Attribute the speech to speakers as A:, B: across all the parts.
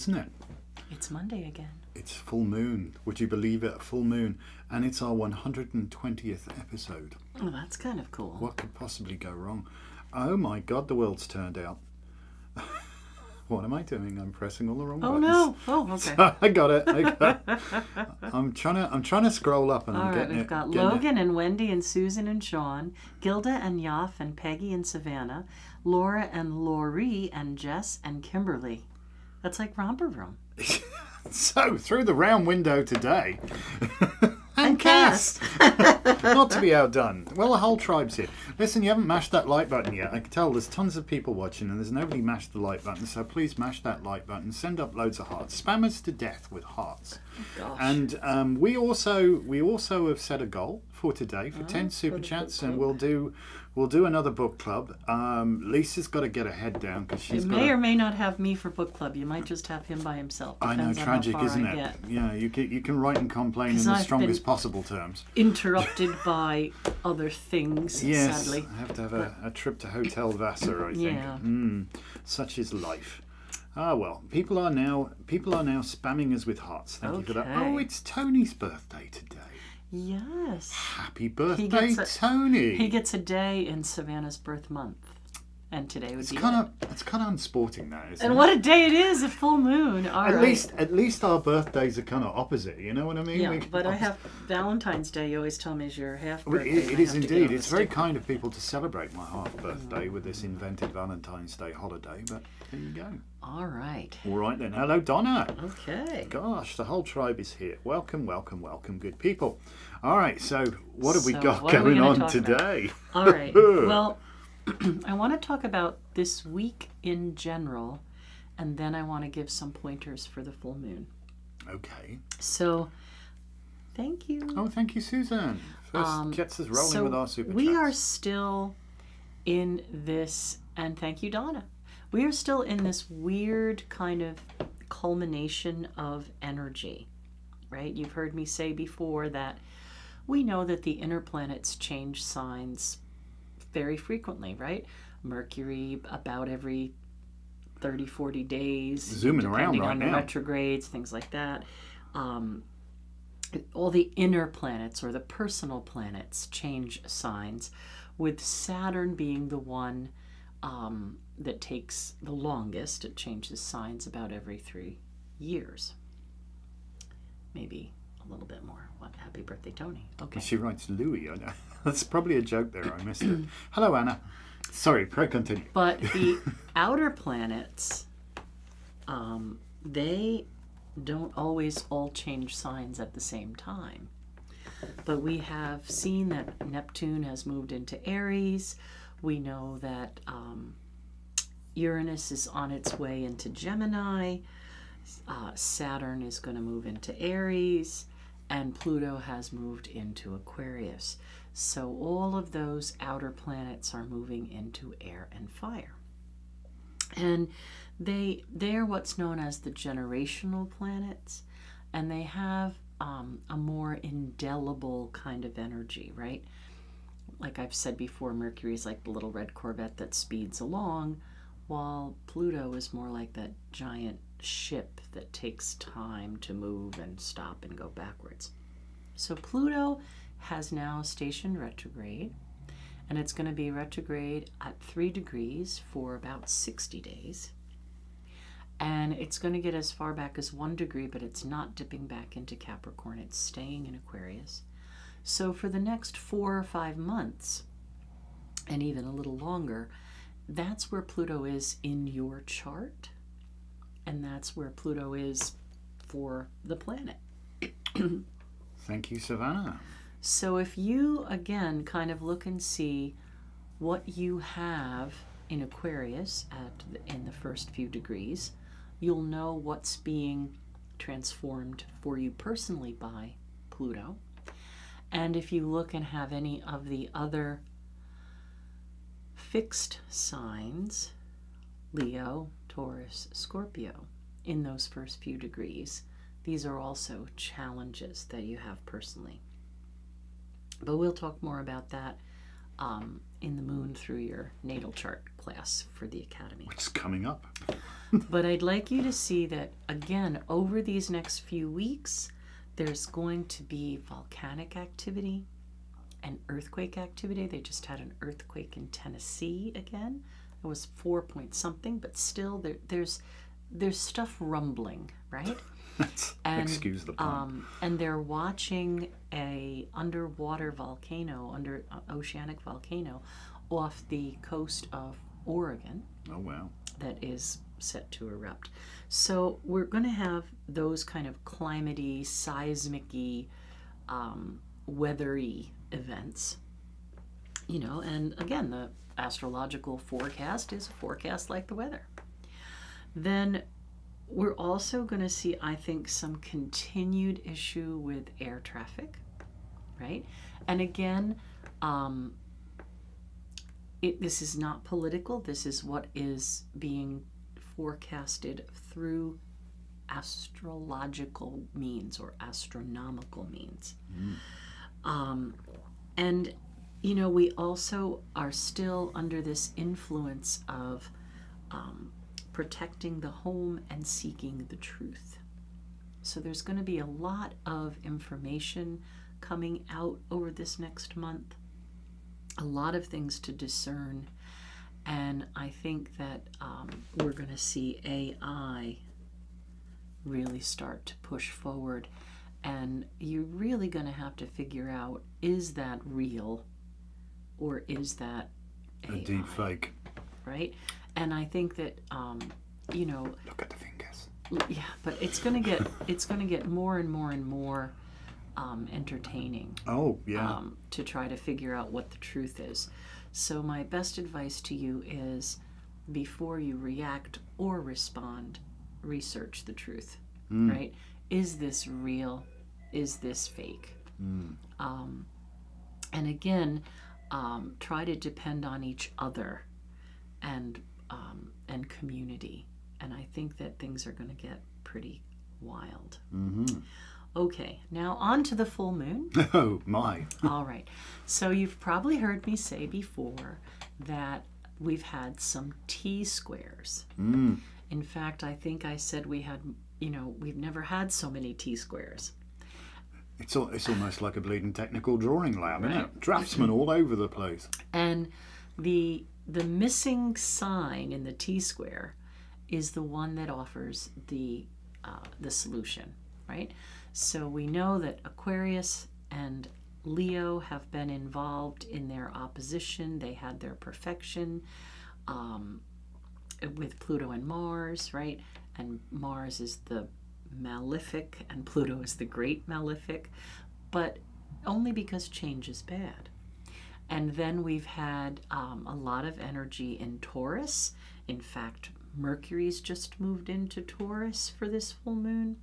A: isn't it?
B: It's Monday again.
A: It's full moon. Would you believe it? A full moon. And it's our 120th episode.
B: Oh, that's kind of cool.
A: What could possibly go wrong? Oh my God, the world's turned out. What am I doing? I'm pressing all the wrong buttons.
B: No. Oh, okay.
A: So, I got it. I'm trying to scroll up and
B: All
A: I'm
B: right,
A: getting
B: we've
A: it.
B: got
A: getting
B: Logan and Wendy and Susan and Sean, Gilda and Yoff and Peggy and Savannah, Laura and Laurie and Jess and Kimberly. That's like Romper Room.
A: So, through the round window today.
B: And cast.
A: Not to be outdone. Well, the whole tribe's here. Listen, you haven't mashed that like button yet. I can tell there's tons of people watching and there's nobody mashed the like button. So please mash that like button. Send up loads of hearts. Spam us to death with hearts.
B: Oh, gosh.
A: And we also have set a goal for today for 10 super chats, and we'll do another book club. Lisa's got to get her head down because she's
B: may or may not have me for book club. You might just have him by himself.
A: I know,
B: Depends on
A: tragic,
B: how far
A: isn't
B: I
A: it?
B: get.
A: Yeah, you can write and complain in
B: 'Cause
A: the
B: I've
A: strongest
B: been
A: possible terms.
B: Interrupted by other things,
A: Yes,
B: sadly.
A: I have to have a trip to Hotel Vassar, I think.
B: Yeah.
A: Such is life. Ah, well, people are now spamming us with hearts. Thank you for that.
B: Okay.
A: Oh, it's Tony's birthday today.
B: Yes.
A: Happy birthday, Tony.
B: He gets a day in Savannah's birth month. And today would
A: It's
B: be
A: kind of unsporting, that, isn't
B: And
A: it?
B: what a day it is, a full moon.
A: At least our birthdays are kind of opposite. You know what I mean?
B: Yeah, but I have Valentine's Day. You always tell me is your half
A: Well,
B: birthday.
A: it is indeed. It's very
B: kind.
A: kind of people to celebrate my half birthday with this invented Valentine's Day holiday. But there you go.
B: All right.
A: All right then. Hello, Donna.
B: Okay.
A: Gosh, the whole tribe is here. Welcome, welcome, welcome, good people. All right, so what have we
B: So
A: got
B: what are we
A: going
B: gonna
A: on
B: talk about?
A: today?
B: All right. Well, I want to talk about this week in general, and then I want to give some pointers for the full moon.
A: Okay.
B: So, thank you.
A: Oh, thank you, Susan. First gets us rolling
B: So
A: with our super
B: we
A: chats.
B: are still in this, and thank you, Donna. We are still in this weird kind of culmination of energy, right? You've heard me say before that we know that the inner planets change signs very frequently, right? Mercury about every 30, 40 days.
A: Zooming around
B: depending
A: right
B: on the
A: now.
B: retrogrades, things like that. All the inner planets or the personal planets change signs, with Saturn being the one that takes the longest. It changes signs about every 3 years. Maybe a little bit more. What? Happy birthday, Tony. Okay.
A: She writes Louis. I know. That's probably a joke there. I missed it. Hello, Anna. Sorry, continue.
B: But the outer planets, they don't always all change signs at the same time. But we have seen that Neptune has moved into Aries. We know that Uranus is on its way into Gemini. Saturn is going to move into Aries. And Pluto has moved into Aquarius. So all of those outer planets are moving into air and fire. And they're what's known as the generational planets, and they have a more indelible kind of energy, right? Like I've said before, Mercury is like the little red Corvette that speeds along, while Pluto is more like that giant ship that takes time to move and stop and go backwards. So Pluto has now stationed retrograde, and it's going to be retrograde at 3 degrees for about 60 days. And it's going to get as far back as 1 degree, but it's not dipping back into Capricorn. It's staying in Aquarius. So for the next 4 or 5 months, and even a little longer, that's where Pluto is in your chart. And that's where Pluto is for the planet.
A: Thank you, Savannah.
B: So if you, again, kind of look and see what you have in Aquarius in the first few degrees, you'll know what's being transformed for you personally by Pluto. And if you look and have any of the other fixed signs, Leo, Taurus, Scorpio, in those first few degrees, these are also challenges that you have personally. But we'll talk more about that in the Moon Through Your Natal Chart class for the Academy.
A: What's coming up?
B: But I'd like you to see that, again, over these next few weeks, there's going to be volcanic activity and earthquake activity. They just had an earthquake in Tennessee again. It was 4 point something, but still there's stuff rumbling, right?
A: Excuse the pun.
B: And they're watching a underwater volcano, oceanic volcano, off the coast of Oregon.
A: Oh, wow.
B: That is set to erupt. So we're going to have those kind of climatey, seismic-y, weathery events. And again, the astrological forecast is a forecast like the weather. Then we're also going to see, I think, some continued issue with air traffic, right? And again, this is not political. This is what is being forecasted through astrological means or astronomical means. And, we also are still under this influence of protecting the home and seeking the truth. So there's going to be a lot of information coming out over this next month, a lot of things to discern, and I think that we're going to see AI really start to push forward, and you're really going to have to figure out, is that real or is that AI?
A: A deep fake.
B: Right? And I think that
A: Look at the fingers.
B: yeah, but it's gonna get more and more and more entertaining.
A: Oh, yeah.
B: To try to figure out what the truth is. So my best advice to you is, before you react or respond, research the truth. Right? Is this real? Is this fake? And again, try to depend on each other and community. And I think that things are going to get pretty wild. Okay, now on to the full moon.
A: Oh, my.
B: All right. So you've probably heard me say before that we've had some T-squares. In fact, I think I said we've never had so many T-squares.
A: It's almost like a bleeding technical drawing lab, isn't it? Draftsmen all over the place.
B: And the missing sign in the T-square is the one that offers the solution, right? So we know that Aquarius and Leo have been involved in their opposition. They had their perfection with Pluto and Mars, right? And Mars is the malefic and Pluto is the great malefic, but only because change is bad. And then we've had a lot of energy in Taurus. In fact, Mercury's just moved into Taurus for this full moon.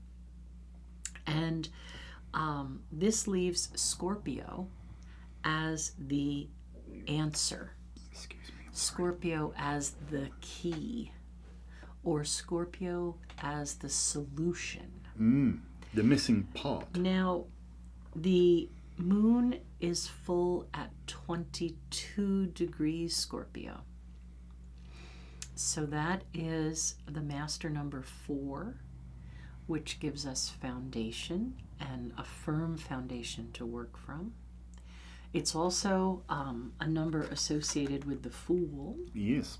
B: And this leaves Scorpio as the answer.
A: Excuse me.
B: Scorpio as the key. Or Scorpio as the solution.
A: The missing part.
B: Now, the moon is full at 22 degrees Scorpio. So that is the master number 4, which gives us foundation and a firm foundation to work from. It's also a number associated with the Fool.
A: Yes,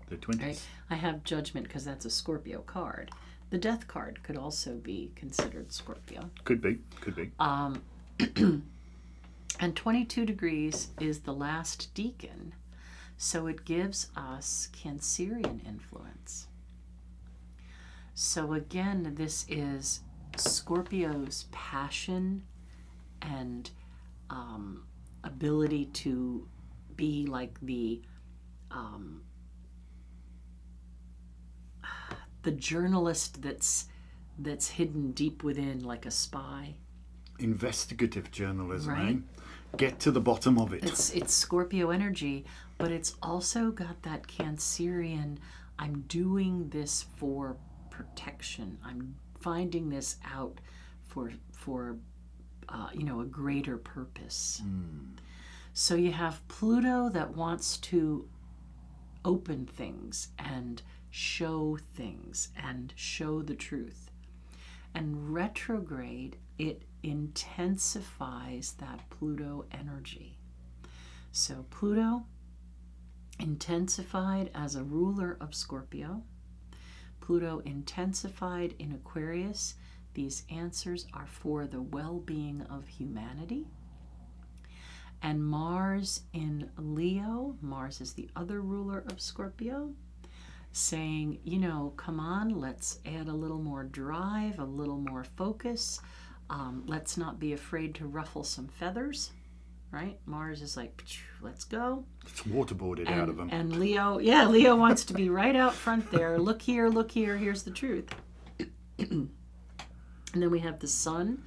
A: the 20s.
B: Right? I have Judgment because that's a Scorpio card. The Death card could also be considered Scorpio.
A: Could be.
B: And 22 degrees is the last decan, so it gives us Cancerian influence. So again, this is Scorpio's passion and ability to be like the journalist that's hidden deep within, like a spy.
A: Investigative journalism,
B: Right.
A: Get to the bottom of it.
B: It's Scorpio energy, but it's also got that Cancerian, I'm doing this for protection. I'm finding this out for a greater purpose. So you have Pluto that wants to open things and show things and show the truth. And retrograde, it intensifies that Pluto energy. So Pluto intensified as a ruler of Scorpio. Pluto intensified in Aquarius. These answers are for the well-being of humanity. And Mars in Leo, Mars is the other ruler of Scorpio, saying, you know, come on, let's add a little more drive, a little more focus. Let's not be afraid to ruffle some feathers, right? Mars is like, let's go.
A: It's waterboarded out of them.
B: And Leo, yeah, Leo wants to be right out front there. Look here, here's the truth. And then we have the sun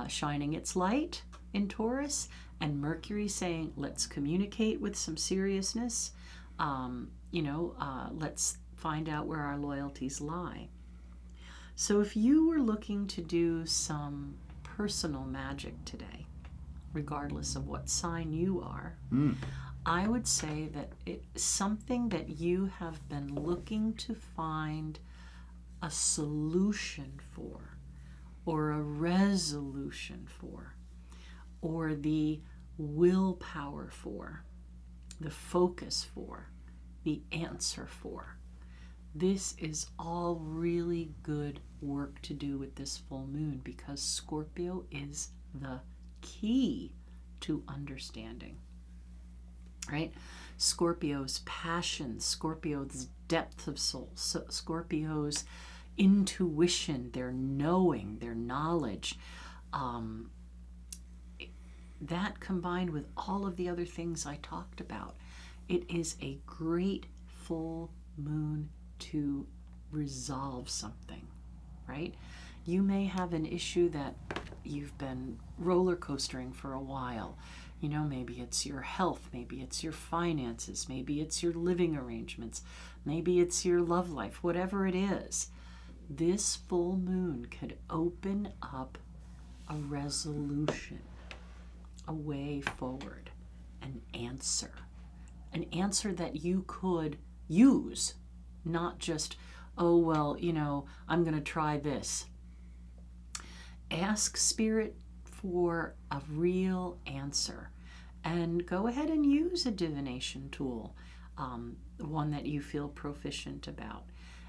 B: shining its light in Taurus, and Mercury saying, let's communicate with some seriousness. Let's find out where our loyalties lie. So if you were looking to do some personal magic today, regardless of what sign you are, I would say that it's something that you have been looking to find a solution for, or a resolution for, or the willpower for, the focus for, the answer for. This is all really good work to do with this full moon, because Scorpio is the key to understanding, right? Scorpio's passion, Scorpio's depth of soul, Scorpio's intuition, their knowing, their knowledge, that combined with all of the other things I talked about, it is a great full moon to resolve something, right? You may have an issue that you've been roller coastering for a while. You know, maybe it's your health, maybe it's your finances, maybe it's your living arrangements, maybe it's your love life, whatever it is. This full moon could open up a resolution, a way forward, an answer that you could use, not just, oh, well, you know, I'm going to try this. Ask Spirit for a real answer, and go ahead and use a divination tool, one that you feel proficient about.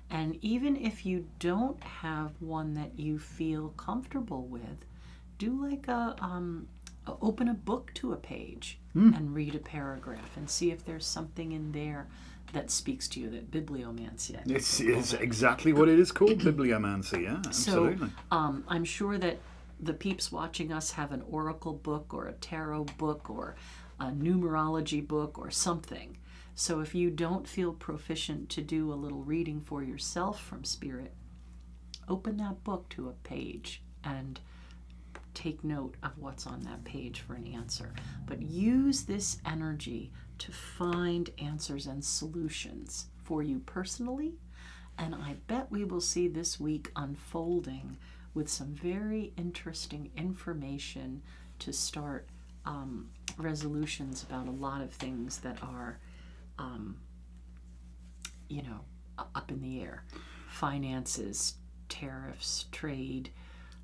B: And even if you don't have one that you feel comfortable with, do like open a book to a page and read a paragraph and see if there's something in there that speaks to you, that bibliomancy.
A: It's exactly what it is called, bibliomancy, yeah, absolutely.
B: So I'm sure that the peeps watching us have an oracle book or a tarot book or a numerology book or something. So if you don't feel proficient to do a little reading for yourself from Spirit, open that book to a page and take note of what's on that page for an answer. But use this energy to find answers and solutions for you personally. And I bet we will see this week unfolding with some very interesting information to start resolutions about a lot of things that are, up in the air. Finances, tariffs, trade.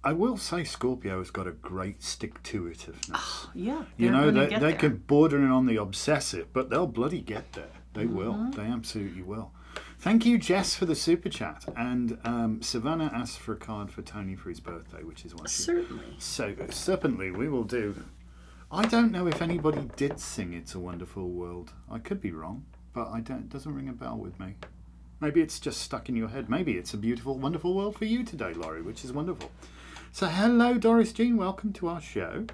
A: I will say Scorpio has got a great stick-to-itiveness.
B: Oh, yeah.
A: You know, they can border in on the obsessive, but they'll bloody get there. They will. They absolutely will. Thank you, Jess, for the super chat. And Savannah asked for a card for Tony for his birthday, which is what she...
B: Certainly.
A: So, certainly, we will do. I don't know if anybody did sing It's a Wonderful World. I could be wrong, but it doesn't ring a bell with me. Maybe it's just stuck in your head. Maybe it's a beautiful, wonderful world for you today, Laurie, which is wonderful. So, hello, Doris Jean. Welcome to our show.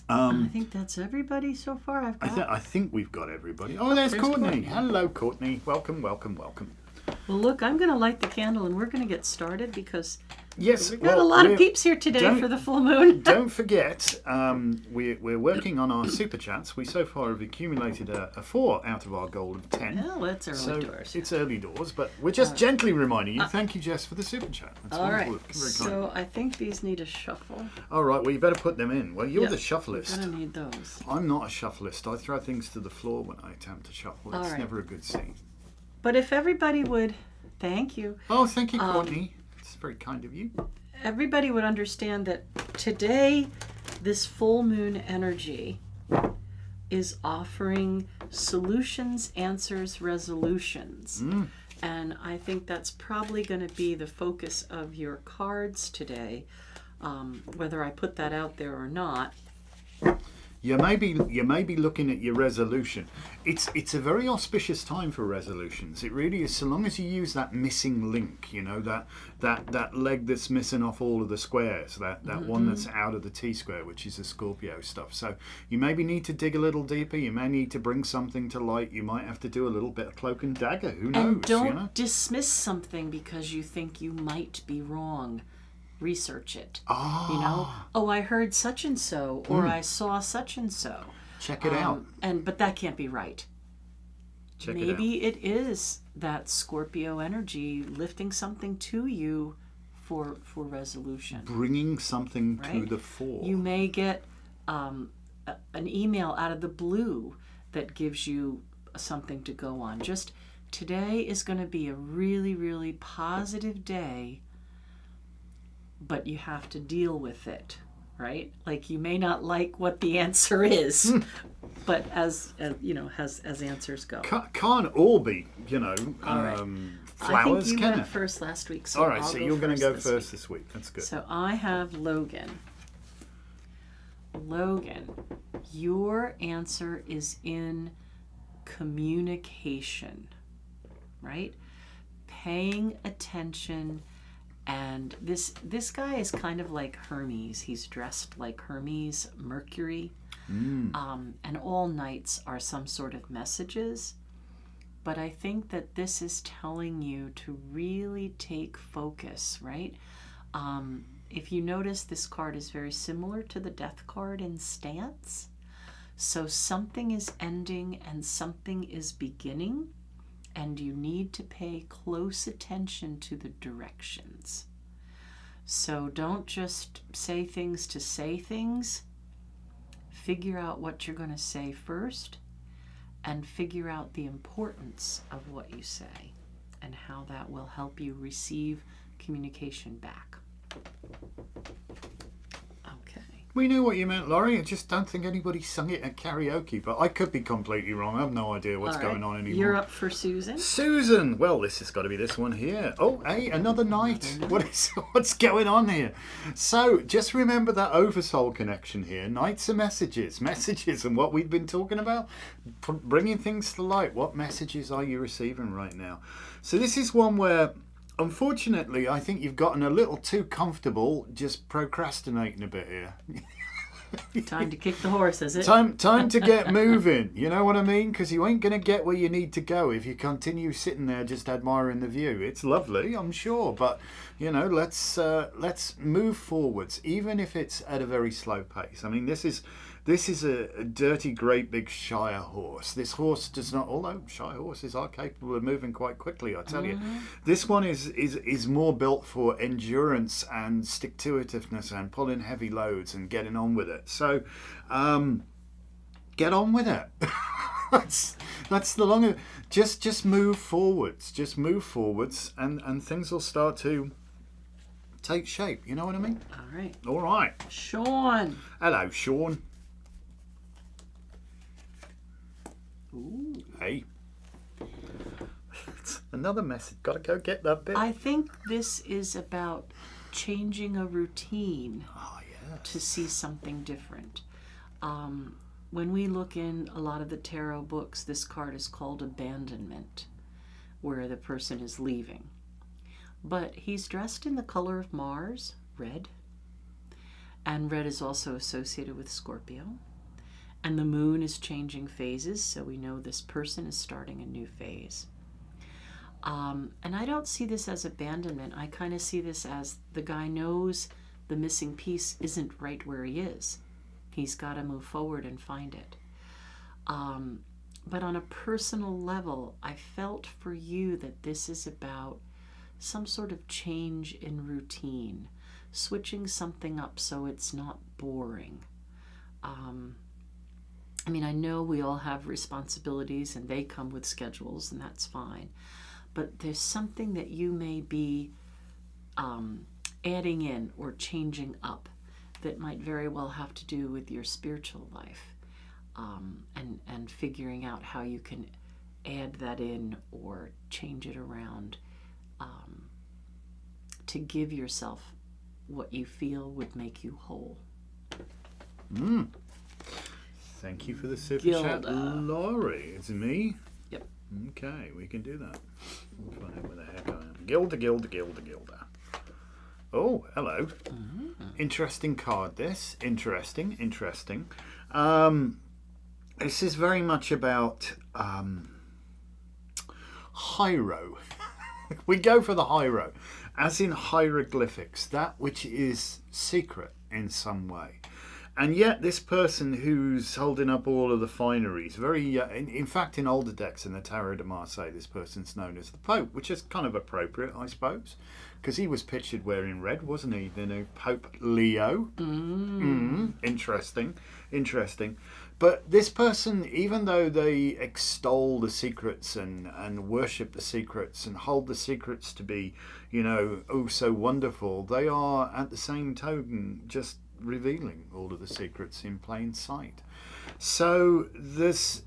B: I think that's everybody so far.
A: I think we've got everybody. Oh, there's Courtney. Hello, Courtney. Welcome, welcome, welcome.
B: Well, look, I'm going to light the candle and we're going to get started because
A: yes,
B: we've got a lot of peeps here today for the full moon.
A: Don't forget, we're working on our super chats. We so far have accumulated a 4 out of our goal of 10.
B: Well, it's early doors.
A: It's early doors, but we're just gently reminding you. Thank you, Jess, for the super chat. That's
B: all
A: wonderful.
B: Right. So I think these need a shuffle.
A: All right. Well, you better put them in. Well, you're the shuffleist.
B: I'm going to need those.
A: I'm not a shuffleist. I throw things to the floor when I attempt to shuffle. It's never a good scene.
B: But if everybody would, thank you.
A: Oh, thank you, Courtney. It's very kind of you.
B: Everybody would understand that today, this full moon energy is offering solutions, answers, resolutions. And I think that's probably going to be the focus of your cards today, whether I put that out there or not.
A: You may be looking at your resolution. It's a very auspicious time for resolutions. It really is, so long as you use that missing link, you know, that leg that's missing off all of the squares, that one that's out of the T-square, which is the Scorpio stuff. So you maybe need to dig a little deeper. You may need to bring something to light. You might have to do a little bit of cloak and dagger. Who knows?
B: And don't
A: you know?
B: dismiss something because you think you might be wrong. Research it. You know, oh, I heard such and so, or I saw such and so.
A: Check it out.
B: But that can't be right. Maybe
A: it
B: it is that Scorpio energy lifting something to you for resolution.
A: Bringing something
B: right?
A: to the fore.
B: You may get an email out of the blue that gives you something to go on. Just today is going to be a really, really positive day, but you have to deal with it, right? Like, you may not like what the answer is, but as you know, as answers go.
A: Can't all be, you know,
B: All right.
A: flowers,
B: I think you
A: can
B: went
A: it?
B: first last week, so
A: All right,
B: I'll
A: so
B: go
A: you're going to go
B: this
A: first
B: week.
A: this week. That's good.
B: So I have Logan. Logan, your answer is in communication, right? Paying attention. And this guy is kind of like Hermes. He's dressed like Hermes, Mercury. And all nights are some sort of messages. But I think that this is telling you to really take focus, right? If you notice, this card is very similar to the Death card in stance. So something is ending and something is beginning. And you need to pay close attention to the directions. So don't just say things to say things. Figure out what you're going to say first, and figure out the importance of what you say and how that will help you receive communication back. Okay.
A: We knew what you meant, Laurie. I just don't think anybody sung it at karaoke, but I could be completely wrong. I have no idea what's going on anymore.
B: You're up for Susan.
A: Susan! Well, this has got to be this one here. Oh, hey, another night. What's going on here? So, just remember that oversoul connection here. Nights are messages. Messages, and what we've been talking about. Bringing things to light. What messages are you receiving right now? So this is one where, unfortunately, I think you've gotten a little too comfortable just procrastinating a bit here.
B: Time to kick the horse, is it?
A: Time to get moving. You know what I mean? Because you ain't going to get where you need to go if you continue sitting there just admiring the view. It's lovely, I'm sure, but you know, let's move forwards, even if it's at a very slow pace. I mean, this is a dirty, great big Shire horse. This horse does not, although Shire horses are capable of moving quite quickly, I tell you. This one is more built for endurance and stick-to-itiveness and pulling heavy loads and getting on with it. So, get on with it. that's the long of it. Just move forwards. Just move forwards, and things will start to take shape. You know what I mean?
B: All right.
A: All right.
B: Sean.
A: Hello, Sean.
B: Ooh.
A: Hey. Another message. Got to go get that bit.
B: I think this is about changing a routine to see something different. When we look in a lot of the tarot books, this card is called abandonment, where the person is leaving. But he's dressed in the color of Mars, red. And red is also associated with Scorpio. And the moon is changing phases, so we know this person is starting a new phase. And I don't see this as abandonment. I kind of see this as the guy knows the missing piece isn't right where he is. He's got to move forward and find it. But on a personal level, I felt for you that this is about some sort of change in routine, switching something up so it's not boring. I mean, I know we all have responsibilities and they come with schedules, and that's fine. But there's something that you may be adding in or changing up that might very well have to do with your spiritual life, and figuring out how you can add that in or change it around to give yourself what you feel would make you whole.
A: Thank you for the super
B: Gilda.
A: chat, Laurie. It's me?
B: Yep.
A: Okay, we can do that. We'll find out where the heck I am. Gilda. Oh, hello. Interesting card, this. Interesting. This is very much about Hiero. We go for the Hiero, as in hieroglyphics, that which is secret in some way. And yet this person who's holding up all of the fineries, very, in fact, in older decks in the Tarot de Marseille, this person's known as the Pope, which is kind of appropriate, I suppose, because he was pictured wearing red, wasn't he? You know, Pope Leo. Interesting. But this person, even though they extol the secrets and worship the secrets and hold the secrets to be, you know, oh so wonderful, they are at the same token just revealing all of the secrets in plain sight. So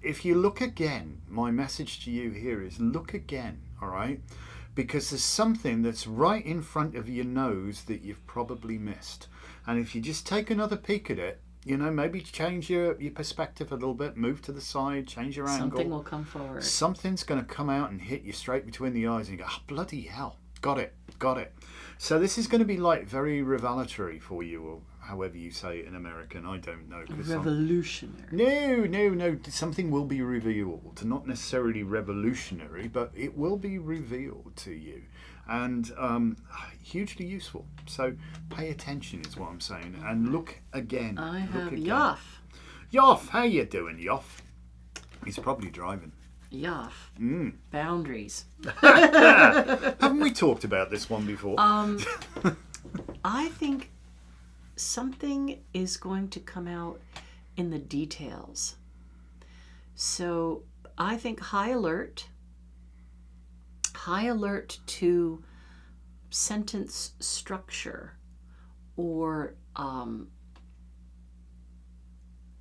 A: if you look again, my message to you here is look again, all right? Because there's something that's right in front of your nose that you've probably missed. And if you just take another peek at it, you know, maybe change your perspective a little bit, move to the side, change your angle.
B: Something will come forward.
A: Something's going to come out and hit you straight between the eyes and you go, oh, bloody hell, got it. So this is going to be like very revelatory for you, or however you say it in American, I don't know.
B: Revolutionary.
A: No, something will be revealed. Not necessarily revolutionary, but it will be revealed to you. And hugely useful. So pay attention is what I'm saying. And look again.
B: I have
A: again.
B: Yoff.
A: Yoff, how you doing, Yoff? He's probably driving.
B: Yoff. Boundaries.
A: Haven't we talked about this one before?
B: I think something is going to come out in the details. So I think high alert to sentence structure or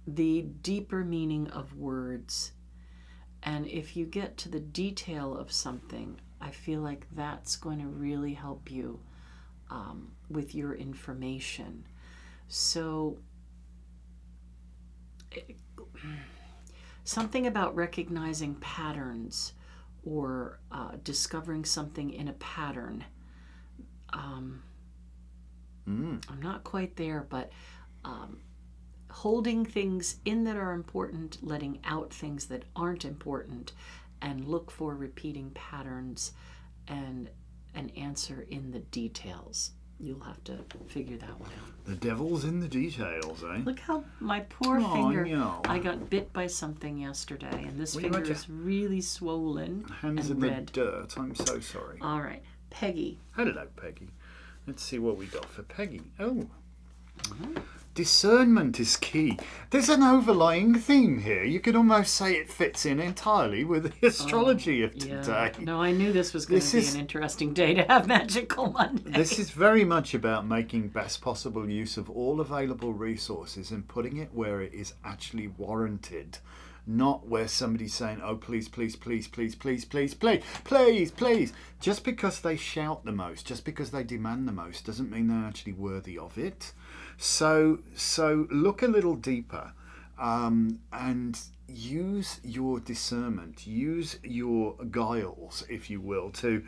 B: the deeper meaning of words. And if you get to the detail of something, I feel like that's going to really help you with your information. So something about recognizing patterns or discovering something in a pattern. I'm not quite there, but holding things in that are important, letting out things that aren't important, and look for repeating patterns and an answer in the details. You'll have to figure that one out.
A: The devil's in the details, eh?
B: Look how my poor
A: Oh,
B: finger,
A: no.
B: I got bit by something yesterday, and this finger is really swollen
A: Hands
B: and
A: in
B: red.
A: the dirt. I'm so sorry.
B: All right. Peggy.
A: Hello, Peggy. Let's see what we got for Peggy. Oh. Discernment is key. There's an overlying theme here. You could almost say it fits in entirely with the astrology of today.
B: No, I knew this was going to be an interesting day to have Magickal Monday.
A: This is very much about making best possible use of all available resources and putting it where it is actually warranted. Not where somebody's saying, oh, please. Just because they shout the most, just because they demand the most, doesn't mean they're actually worthy of it. So look a little deeper and use your discernment, use your guiles, if you will, to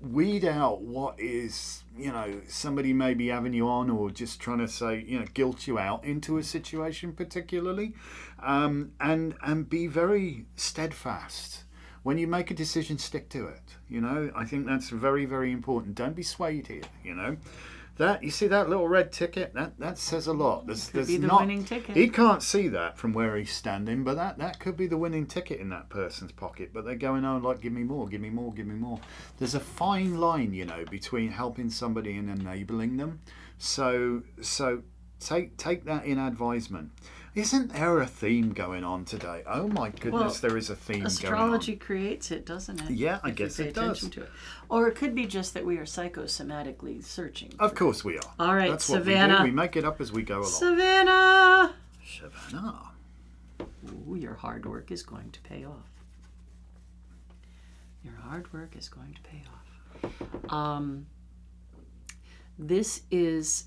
A: weed out what is, you know, somebody may be having you on or just trying to say, you know, guilt you out into a situation particularly, and be very steadfast. When you make a decision, stick to it. You know, I think that's very, very important. Don't be swayed here, you know. That, you see that little red ticket? That says a lot.
B: Could be the winning ticket.
A: He can't see that from where he's standing, but that could be the winning ticket in that person's pocket. But they're going, oh, like, give me more. There's a fine line, you know, between helping somebody and enabling them. So take that in advisement. Isn't there a theme going on today? Oh my goodness, there is a theme
B: astrology
A: going on.
B: creates it, doesn't it?
A: Yeah, I
B: If you
A: guess
B: pay
A: it does.
B: attention to it. Or it could be just that we are psychosomatically searching.
A: Of course we are.
B: All right,
A: That's
B: Savannah.
A: what we do. We make it up as we go along.
B: Savannah!
A: Savannah.
B: Ooh, your hard work is going to pay off. Your hard work is going to pay off. This is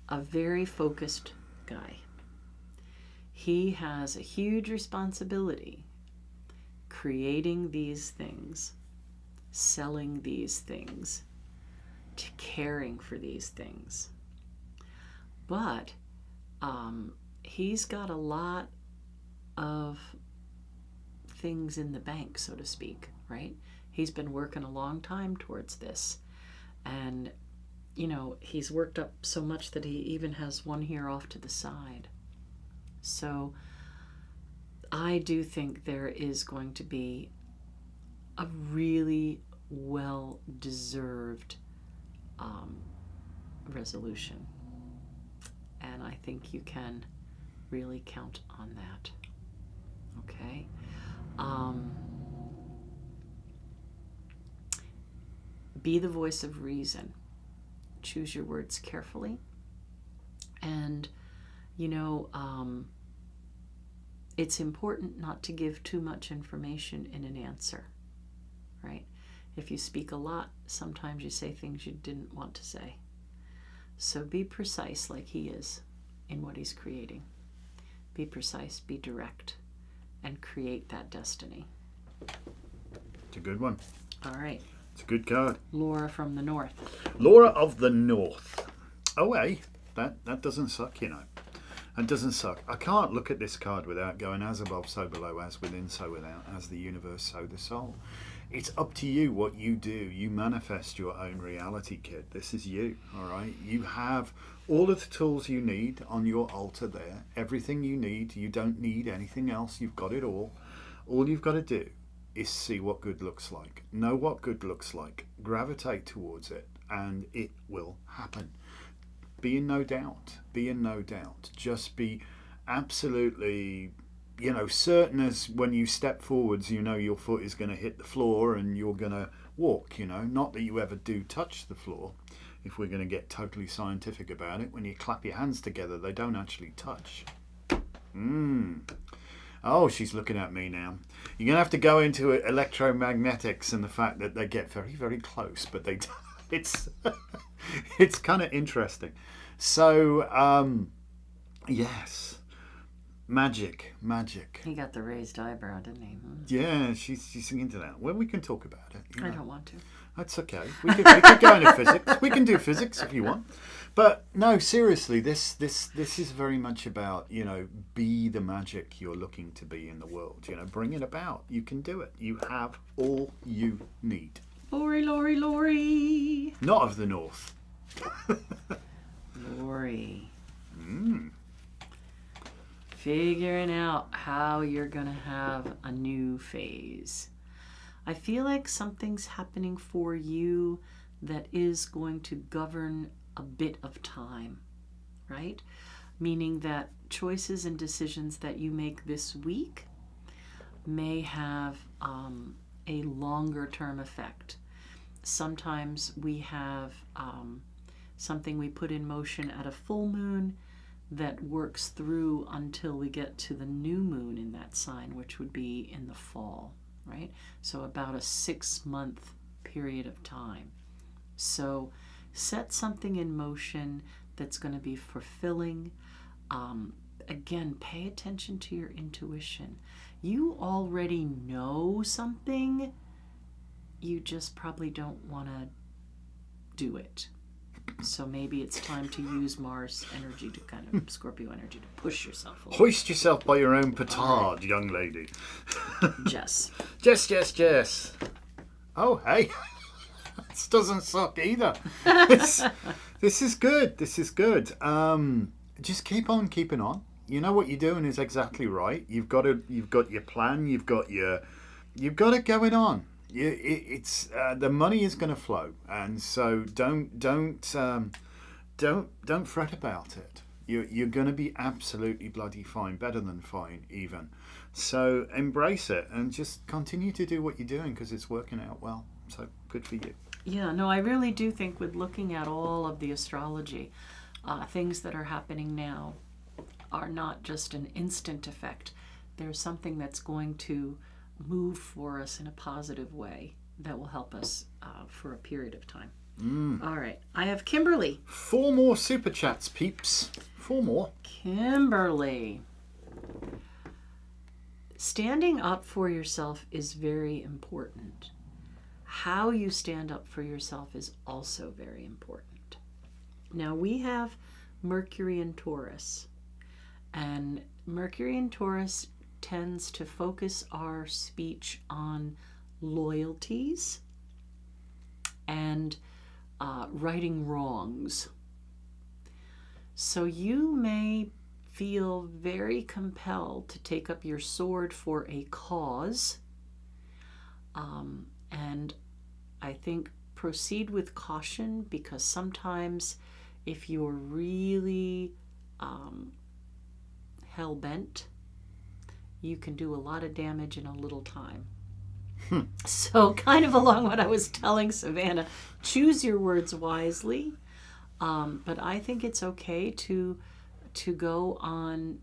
B: a very focused guy. He has a huge responsibility creating these things, selling these things, caring for these things. But he's got a lot of things in the bank, so to speak, right? He's been working a long time towards this. And, you know, he's worked up so much that he even has one here off to the side. So I do think there is going to be a really well-deserved resolution. And I think you can really count on that. Okay? Be the voice of reason. Choose your words carefully. And, you know, it's important not to give too much information in an answer, right? If you speak a lot, sometimes you say things you didn't want to say. So be precise like he is in what he's creating. Be precise, be direct, and create that destiny.
A: It's a good one.
B: All right.
A: It's a good card.
B: Laura from the North.
A: Laura of the North. Oh, hey, that doesn't suck, you know. That doesn't suck. I can't look at this card without going as above, so below, as within, so without, as the universe, so the soul. It's up to you what you do. You manifest your own reality, kid. This is you, all right? You have all of the tools you need on your altar there. Everything you need. You don't need anything else. You've got it all. All you've got to do is see what good looks like. Know what good looks like. Gravitate towards it, and it will happen. Be in no doubt. Be in no doubt. Just be absolutely, you know, certain as when you step forwards, you know your foot is going to hit the floor and you're going to walk, you know. Not that you ever do touch the floor. If we're going to get totally scientific about it, when you clap your hands together, they don't actually touch. Oh, she's looking at me now. You're going to have to go into electromagnetics and the fact that they get very, very close, but they it's it's kind of interesting. So, yes. Magick.
B: He got the raised eyebrow, didn't he?
A: Yeah, she's into that. Well, we can talk about it. You know.
B: I don't want to.
A: That's okay. We could go into physics. We can do physics if you want. But no, seriously, this is very much about, you know, be the magic you're looking to be in the world. You know, bring it about. You can do it. You have all you need.
B: Lori.
A: Not of the North.
B: Lori. Figuring out how you're going to have a new phase. I feel like something's happening for you that is going to govern a bit of time, right? Meaning that choices and decisions that you make this week may have a longer term effect. Sometimes we have something we put in motion at a full moon that works through until we get to the new moon in that sign, which would be in the fall, right? So about a 6-month period of time. So set something in motion that's going to be fulfilling. Again, pay attention to your intuition. You already know something, you just probably don't want to do it. So maybe it's time to use Mars energy to kind of, Scorpio energy to push yourself along.
A: Hoist yourself by your own petard, young lady.
B: Jess.
A: Jess. Oh, hey. This doesn't suck either. This is good. Just keep on keeping on. You know what you're doing is exactly right. You've got your plan. You've got it going on. It's the money is going to flow, and so don't fret about it. You're going to be absolutely bloody fine, better than fine even. So embrace it and just continue to do what you're doing because it's working out well. So good for you.
B: Yeah, no, I really do think with looking at all of the astrology, things that are happening now are not just an instant effect. There's something that's going to move for us in a positive way that will help us for a period of time. All right, I have Kimberly.
A: 4 more super chats, peeps. 4 more.
B: Kimberly. Standing up for yourself is very important. How you stand up for yourself is also very important. Now we have Mercury in Taurus, and Mercury in Taurus tends to focus our speech on loyalties and righting wrongs. So you may feel very compelled to take up your sword for a cause, and I think proceed with caution, because sometimes if you're really hell-bent, you can do a lot of damage in a little time. So kind of along what I was telling Savannah, choose your words wisely, but I think it's okay to go on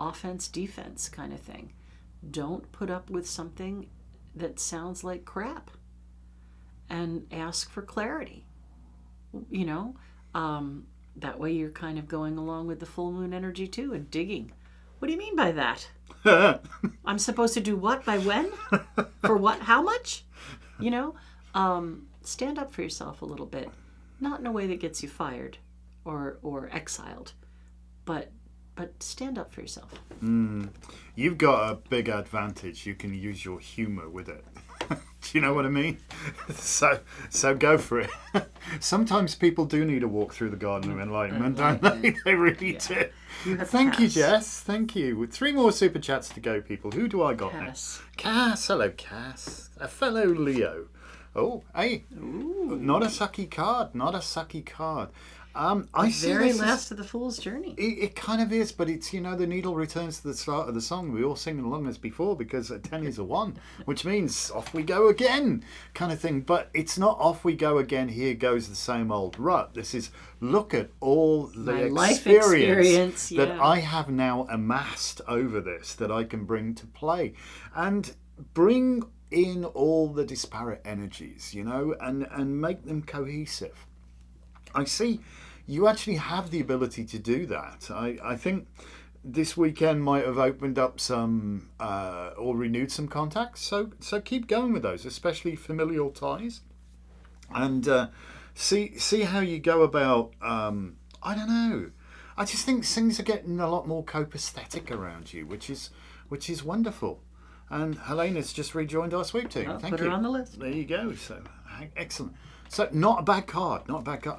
B: offense, defense kind of thing. Don't put up with something that sounds like crap, and ask for clarity. That way you're kind of going along with the full moon energy too and digging. What do you mean by that? I'm supposed to do what by when? For what? How much? Stand up for yourself a little bit. Not in a way that gets you fired or exiled, but stand up for yourself.
A: You've got a big advantage. You can use your humor with it. Do you know what I mean? So go for it. Sometimes people do need to walk through the garden of enlightenment, don't they? They really do. Thank you, Jess. Thank you. With 3 more super chats to go, people. Who do I got next? Cass. Hello, Cass. A fellow Leo. Oh, hey. Ooh. Not a sucky card. I see
B: very last of the Fool's Journey.
A: It kind of is, but it's, the needle returns to the start of the song. We all sing along as before because a 10 is a 1, which means off we go again kind of thing. But it's not off we go again, here goes the same old rut. This is look at all the
B: life experience
A: that I have now amassed over this that I can bring to play. And bring in all the disparate energies, and make them cohesive. I see you actually have the ability to do that. I think this weekend might have opened up some or renewed some contacts. So keep going with those, especially familial ties, and see how you go about. I don't know. I just think things are getting a lot more copacetic around you, which is wonderful. And Helena's just rejoined our sweep team. Thank you.
B: Put her on the list.
A: There you go. So excellent. So not a bad card.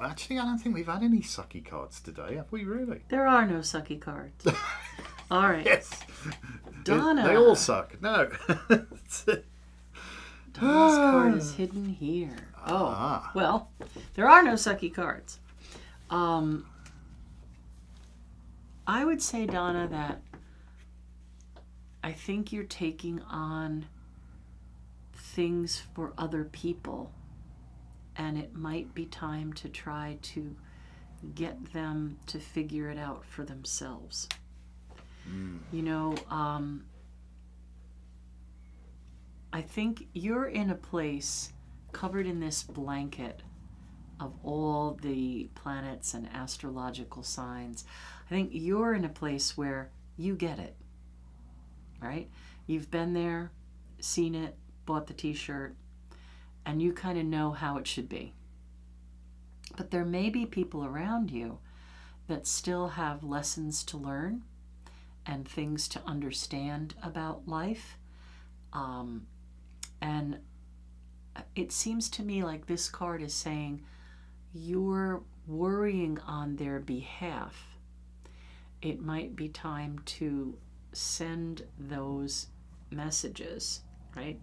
A: Actually, I don't think we've had any sucky cards today, have we really?
B: There are no sucky cards. All right.
A: Yes.
B: Donna.
A: They all suck. No.
B: Donna's card is hidden here. Well, there are no sucky cards. I would say, Donna, that I think you're taking on things for other people, and it might be time to try to get them to figure it out for themselves. I think you're in a place covered in this blanket of all the planets and astrological signs. I think you're in a place where you get it, right? You've been there, seen it, bought the t-shirt, and you kind of know how it should be. But there may be people around you that still have lessons to learn and things to understand about life. And it seems to me like this card is saying you're worrying on their behalf. It might be time to send those messages, right?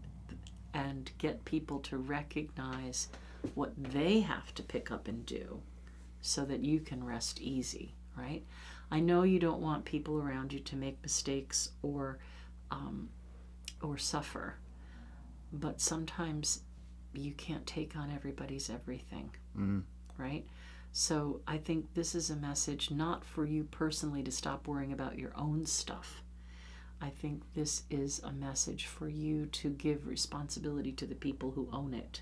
B: And get people to recognize what they have to pick up and do so that you can rest easy, right? I know you don't want people around you to make mistakes or suffer, but sometimes you can't take on everybody's everything, right? So I think this is a message not for you personally to stop worrying about your own stuff. I think this is a message for you to give responsibility to the people who own it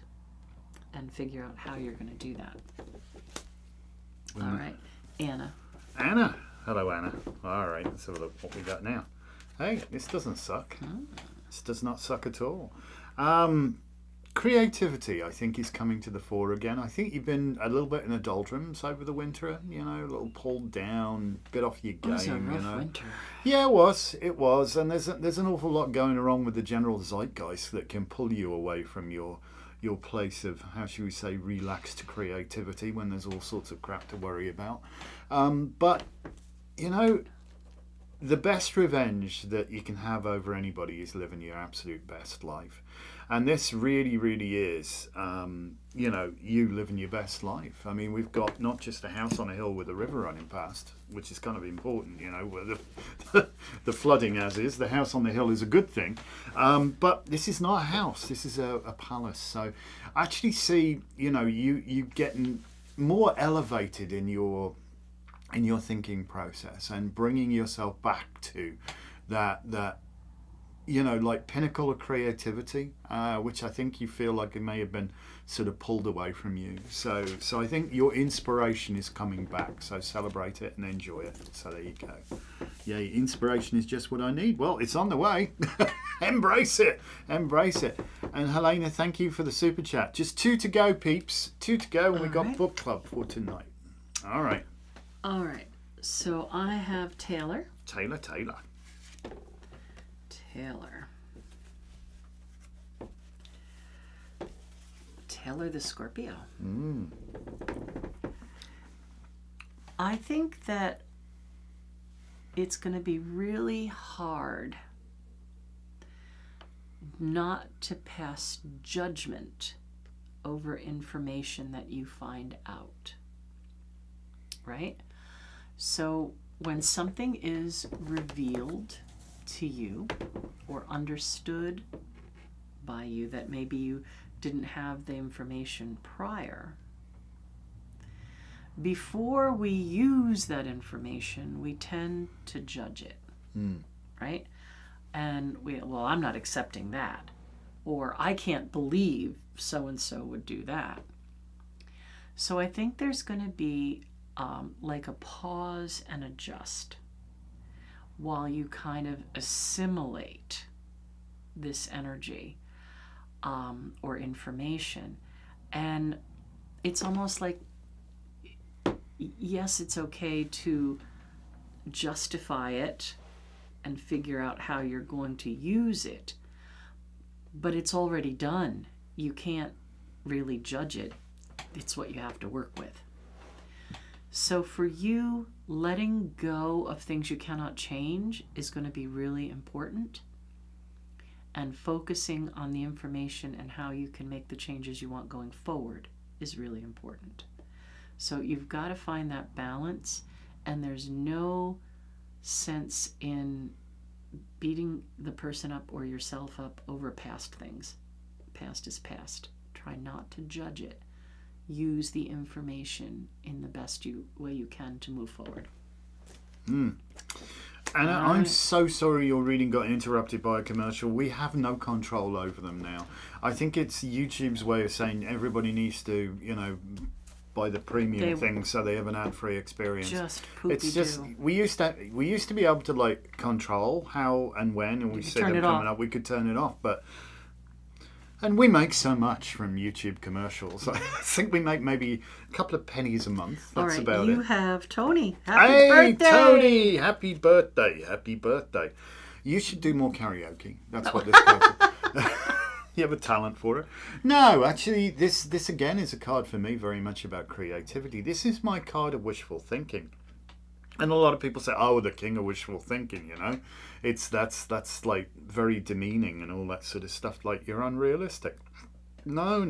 B: and figure out how you're going to do that. All right, Anna.
A: Anna. Hello, Anna. All right, let's have a look what we got now. Hey, this doesn't suck. This does not suck at all. Creativity, I think, is coming to the fore again. I think you've been a little bit in the doldrums over the winter, you know, a little pulled down, bit off your game.
B: It was a rough winter.
A: Yeah, it was. And there's an awful lot going wrong with the general zeitgeist that can pull you away from your place of, how should we say, relaxed creativity when there's all sorts of crap to worry about. But, you know, the best revenge that you can have over anybody is living your absolute best life. And this really, really is, you know, you living your best life. I mean, we've got not just a house on a hill with a river running past, which is kind of important, you know, where the flooding as is. The house on the hill is a good thing. But this is not a house. This is a palace. So I actually see, you know, you getting more elevated in your thinking process and bringing yourself back to that you know, like pinnacle of creativity, which I think you feel like it may have been sort of pulled away from you. So I think your inspiration is coming back. So celebrate it and enjoy it. So there you go. Yeah, inspiration is just what I need. Well, it's on the way. Embrace it. Embrace it. And Helena, thank you for the super chat. Just 2 to go, peeps. 2 to go, and we got book club for tonight. All right.
B: All right. So I have Taylor.
A: Taylor.
B: Taylor the Scorpio. I think that it's going to be really hard not to pass judgment over information that you find out, right? So when something is revealed to you or understood by you that maybe you didn't have the information prior, before we use that information, we tend to judge it, right? And well, I'm not accepting that, or I can't believe so-and-so would do that. So I think there's going to be like a pause and adjust while you kind of assimilate this energy or information. And it's almost like, yes, it's okay to justify it and figure out how you're going to use it, but it's already done. You can't really judge it. It's what you have to work with. So for you, letting go of things you cannot change is going to be really important, and focusing on the information and how you can make the changes you want going forward is really important. So you've got to find that balance, and there's no sense in beating the person up or yourself up over past things. Past is past. Try not to judge it. Use the information in the best way you can to move forward.
A: Anna, I'm so sorry your reading got interrupted by a commercial. We have no control over them now. I think it's YouTube's way of saying everybody needs to, you know, buy the premium thing so they have an ad-free experience. It's just we used to be able to like control how and when, and we see them coming up. We could turn it off, and we make so much from YouTube commercials. I think we make maybe a couple of pennies a month. That's about it.
B: You have Tony. Happy birthday!
A: Tony! Happy birthday! Happy birthday! You should do more karaoke. That's what this is. You have a talent for it. No, actually, this again is a card for me very much about creativity. This is my card of wishful thinking. And a lot of people say, oh, the king of wishful thinking, you know. That's like very demeaning and all that sort of stuff, like you're unrealistic. No.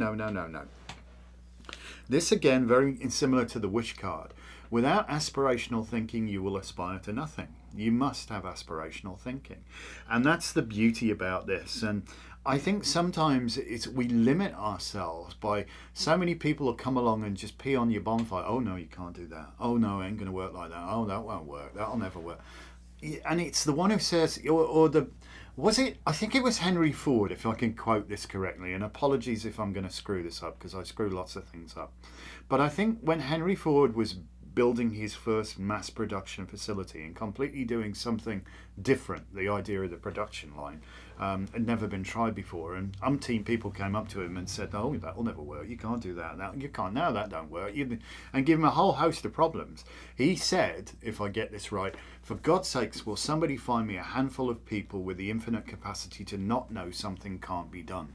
A: This again, very similar to the wish card. Without aspirational thinking, you will aspire to nothing. You must have aspirational thinking. And that's the beauty about this. And I think sometimes we limit ourselves by so many people will come along and just pee on your bonfire. Oh, no, you can't do that. Oh, no, it ain't going to work like that. Oh, that won't work. That'll never work. And it's the one who says, I think it was Henry Ford, if I can quote this correctly, and apologies if I'm going to screw this up because I screw lots of things up. But I think when Henry Ford was building his first mass production facility and completely doing something different, the idea of the production line had never been tried before, and umpteen people came up to him and said, oh, that will never work, you can't do that, you can't, no, that don't work, and give him a whole host of problems. He said, if I get this right, for God's sakes, will somebody find me a handful of people with the infinite capacity to not know something can't be done?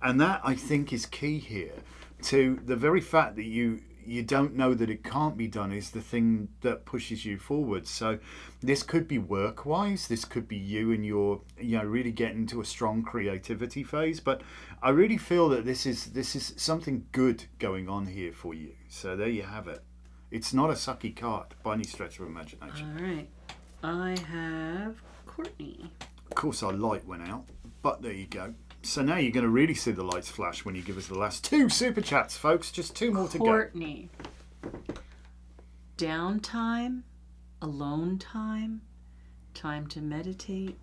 A: And that, I think, is key here, to the very fact that you don't know that it can't be done is the thing that pushes you forward. So this could be work-wise, this could be you and your, really getting into a strong creativity phase. But I really feel that this is something good going on here for you. So there you have it. It's not a sucky card by any stretch of imagination.
B: All right. I have Courtney.
A: Of course, our light went out, but there you go. So now you're going to really see the lights flash when you give us the last 2 super chats, folks. Just 2 more to go.
B: Courtney. Downtime, alone time, time to meditate,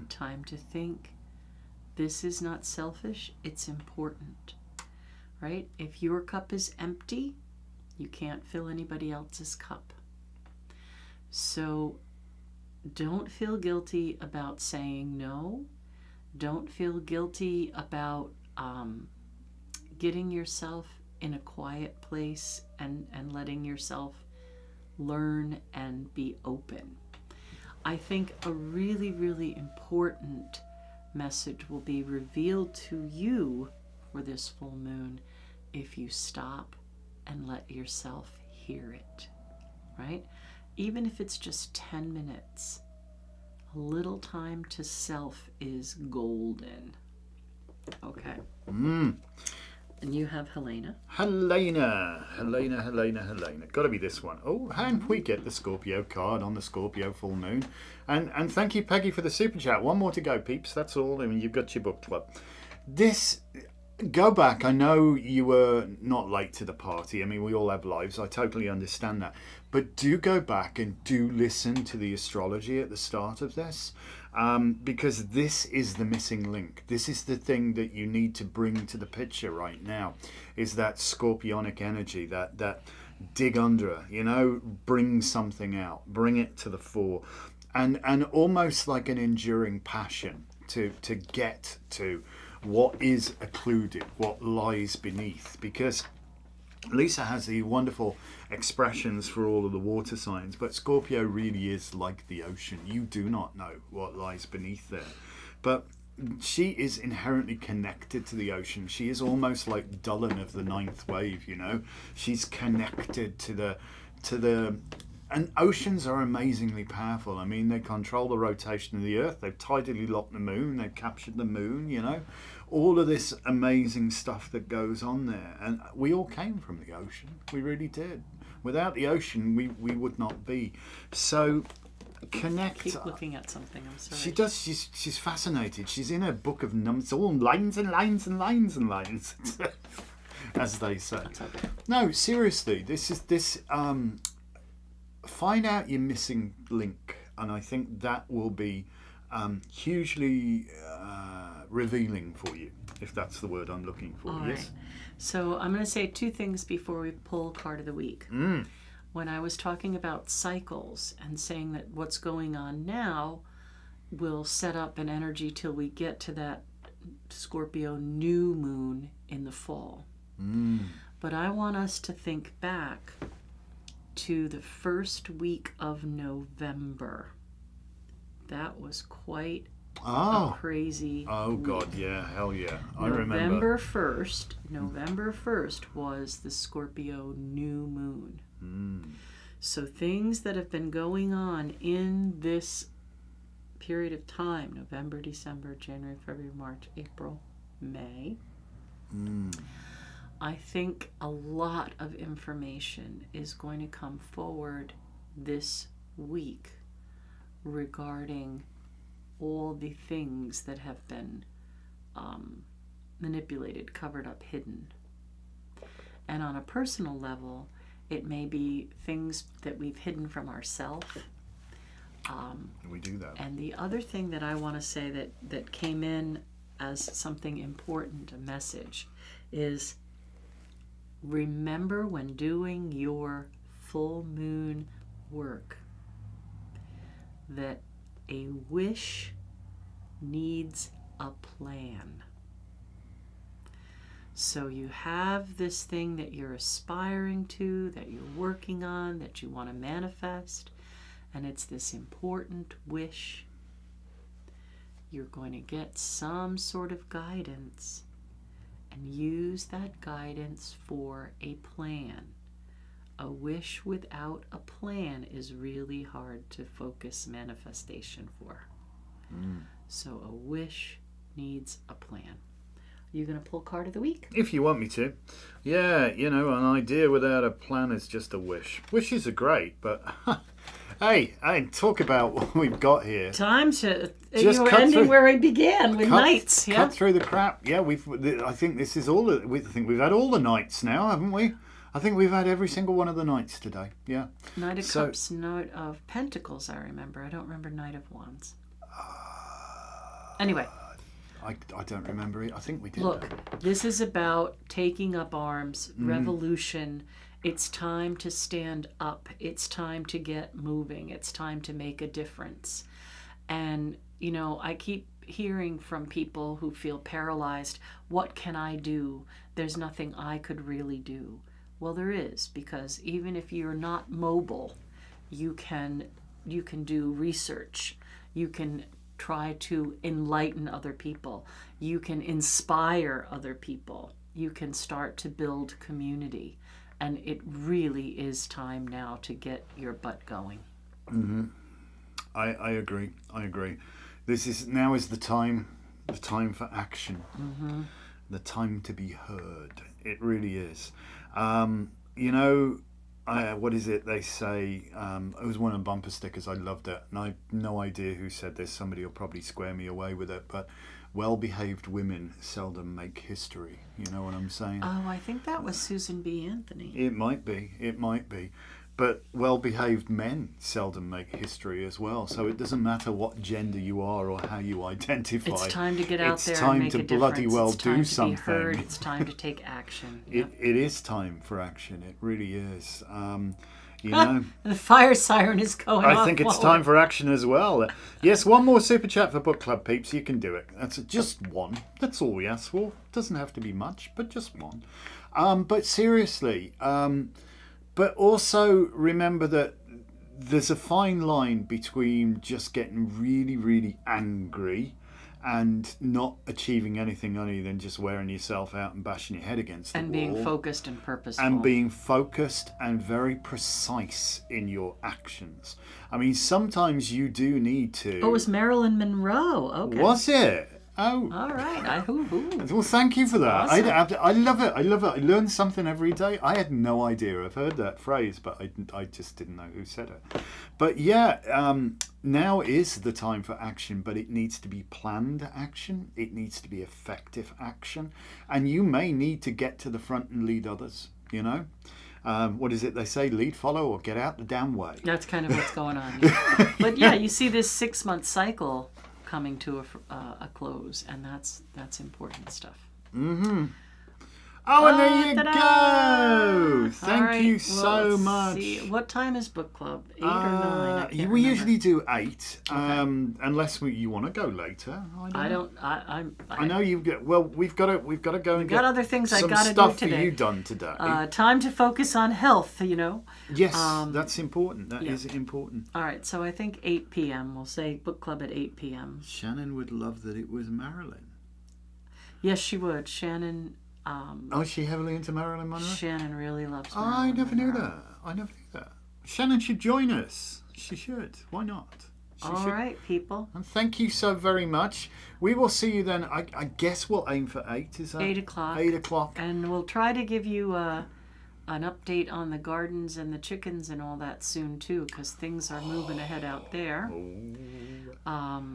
B: time to think. This is not selfish, it's important, right? If your cup is empty, you can't fill anybody else's cup. So don't feel guilty about saying no. Don't feel guilty about getting yourself in a quiet place and letting yourself learn and be open. I think a really, really important message will be revealed to you for this full moon if you stop and let yourself hear it, right? Even if it's just 10 minutes. A little time to self is golden. Okay. And you have Helena.
A: Helena. Got to be this one. Oh, and we get the Scorpio card on the Scorpio full moon. And thank you, Peggy, for the super chat. 1 more to go, peeps. That's all. I mean, you've got your book club. Go back. I know you were not late to the party. I mean, we all have lives. I totally understand that. But do go back and do listen to the astrology at the start of this, because this is the missing link. This is the thing that you need to bring to the picture right now, is that scorpionic energy, that dig under, bring something out, bring it to the fore, and almost like an enduring passion to get to what is occluded, what lies beneath, because Lisa has the wonderful expressions for all of the water signs, but Scorpio really is like the ocean. You do not know what lies beneath there, but she is inherently connected to the ocean. She is almost like Dullan of the ninth wave, She's connected to the and oceans are amazingly powerful. I mean, they control the rotation of the earth. They've tidally locked the moon. They've captured the moon, all of this amazing stuff that goes on there. And we all came from the ocean. We really did. Without the ocean, we would not be. So connect.
B: Keep looking at something. I'm sorry.
A: She does. She's fascinated. She's in a book of numbers. It's all lines and lines and lines and lines, as they say.
B: That's okay.
A: No, seriously. This. Find out your missing link, and I think that will be hugely revealing for you, if that's the word I'm looking for.
B: All
A: yes.
B: right. So I'm going to say 2 things before we pull card of the week. When I was talking about cycles and saying that what's going on now will set up an energy till we get to that Scorpio new moon in the fall. But I want us to think back to the first week of November. That was quite a crazy
A: week. God, yeah, hell yeah. I remember.
B: November 1st was the Scorpio new moon. So things that have been going on in this period of time, November, December, January, February, March, April, May, I think a lot of information is going to come forward this week regarding all the things that have been manipulated, covered up, hidden. And on a personal level, it may be things that we've hidden from ourselves.
A: We do that.
B: And the other thing that I want to say that came in as something important, a message, is remember when doing your full moon work that a wish needs a plan. So you have this thing that you're aspiring to, that you're working on, that you want to manifest, and it's this important wish. You're going to get some sort of guidance and use that guidance for a plan. A wish without a plan is really hard to focus manifestation for. So a wish needs a plan. Are you going to pull card of the week?
A: If you want me to. Yeah, you know, an idea without a plan is just a wish. Wishes are great, but hey, talk about what we've got here.
B: Time to...
A: Just
B: you're
A: cut
B: ending
A: through-
B: where I began, with nights. Yeah?
A: Cut through the crap. Yeah, I think this is all. I think we've had all the nights now, haven't we? I think we've had every single one of the nights today. Yeah.
B: Knight of Cups, Knight of Pentacles, I remember. I don't remember Knight of Wands. Anyway.
A: I don't remember it. I think we did.
B: Look, this is about taking up arms, revolution. It's time to stand up. It's time to get moving. It's time to make a difference. And, you know, I keep hearing from people who feel paralyzed, what can I do? There's nothing I could really do. Well, there is, because even if you're not mobile, you can do research. You can try to enlighten other people. You can inspire other people. You can start to build community. And it really is time now to get your butt going.
A: Mm-hmm. I agree. This is the time for action.
B: Mm-hmm.
A: The time to be heard. It really is. You know, what is it they say? It was one of the bumper stickers. I loved it, and I have no idea who said this. Somebody will probably square me away with it, but well-behaved women seldom make history. You know what I'm saying?
B: Oh, I think that was Susan B. Anthony.
A: It might be. But well-behaved men seldom make history as well. So it doesn't matter what gender you are or how you identify.
B: It's time to get out there
A: time
B: and make
A: to
B: a difference.
A: bloody well
B: it's time
A: do
B: to
A: something.
B: Be heard. It's time to take action. Yep.
A: It is time for action. It really is. You know,
B: the fire siren is going off.
A: I think it's time for action as well. Yes, one more super chat for book club peeps. You can do it. That's just one. That's all we ask for. Doesn't have to be much, but just one. But seriously, but also remember that there's a fine line between just getting really, really angry and not achieving anything other than just wearing yourself out and bashing your head against the wall.
B: And being focused and purposeful.
A: And being focused and very precise in your actions. I mean, sometimes you do need to...
B: Oh, it was Marilyn Monroe. Okay.
A: Was it? Oh.
B: All right.
A: Well, thank you for that.
B: Awesome.
A: I love it. I learn something every day. I had no idea. I've heard that phrase, but I just didn't know who said it. But yeah, now is the time for action, but it needs to be planned action. It needs to be effective action. And you may need to get to the front and lead others, you know? What is it they say? Lead, follow, or get out the damn way.
B: That's kind of what's going on. Yeah. But yeah, you see this 6-month cycle coming to a close, and that's important stuff.
A: Mm-hmm. Oh, and there you go. Thank you so much.
B: See. What time is book club? 8 or 9? I can't remember.
A: Usually do 8, unless you want to go later. I know you've got. Well, we've got to go and get
B: other things I
A: some
B: got to do
A: stuff
B: today.
A: for you done today.
B: Time to focus on health. You know.
A: Yes, that's important. That is
B: yeah.
A: important.
B: All right, so I think 8 p.m. We'll say book club at 8 p.m.
A: Shannon would love that it was Marilyn.
B: Yes, she would. Shannon.
A: Is she heavily into Marilyn Monroe?
B: Shannon really loves Marilyn
A: I never knew
B: Monroe.
A: that. Shannon should join us. She should. Why not?
B: All right, people.
A: And thank you so very much. We will see you then. I guess we'll aim for 8, is that?
B: 8 o'clock.
A: 8 o'clock.
B: And we'll try to give you an update on the gardens and the chickens and all that soon, too, because things are moving ahead out there.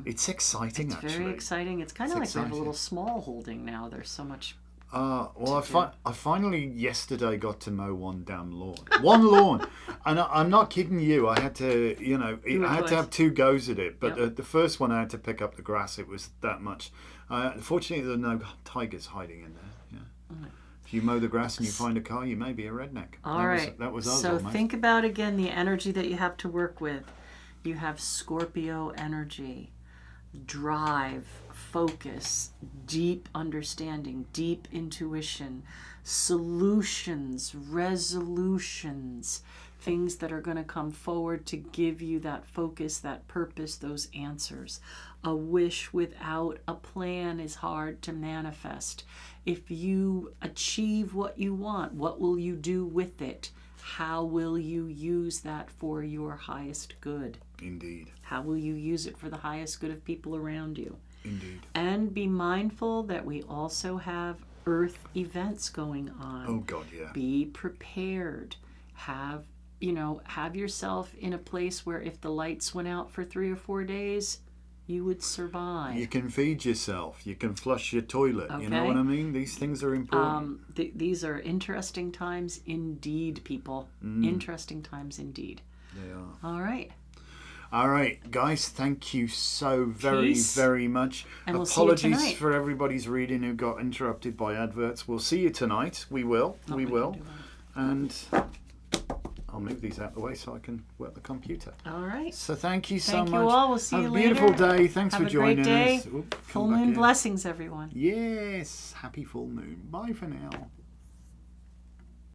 A: It's exciting,
B: It's very exciting. It's kind of like we have a little small holding now. There's so much.
A: Well, I finally yesterday got to mow one damn lawn. One lawn. And I'm not kidding you. I had to, I had to have 2 goes at it. But the first one I had to pick up the grass. It was that much. Fortunately, there are no tigers hiding in there. Yeah. If you mow the grass and you find a car, you may be a redneck.
B: All right.
A: That was us.
B: So
A: almost.
B: think about, again, the energy that you have to work with. You have Scorpio energy. Drive, focus, deep understanding, deep intuition, solutions, resolutions, things that are going to come forward to give you that focus, that purpose, those answers. A wish without a plan is hard to manifest. If you achieve what you want, what will you do with it? How will you use that for your highest good?
A: Indeed.
B: How will you use it for the highest good of people around you?
A: Indeed.
B: And be mindful that we also have earth events going on.
A: Oh, God, yeah.
B: Be prepared. Have yourself in a place where if the lights went out for 3 or 4 days, you would survive.
A: You can feed yourself. You can flush your toilet.
B: Okay.
A: You know what I mean? These things are important.
B: These are interesting times indeed, people. Interesting times indeed.
A: They are.
B: All right.
A: All right, guys, thank you so very, very much.
B: And we'll see you tonight.
A: Apologies for everybody's reading who got interrupted by adverts. We'll see you tonight. We will. We will. And I'll move these out of the way so I can work the computer.
B: All right.
A: So thank you so
B: Thank
A: much.
B: you all. We'll see you
A: Have a
B: later.
A: beautiful day. Thanks
B: Have
A: for
B: a
A: joining
B: great day.
A: us. Oop,
B: Full
A: come back
B: moon
A: in.
B: blessings, everyone.
A: Yes. Happy full moon. Bye for now.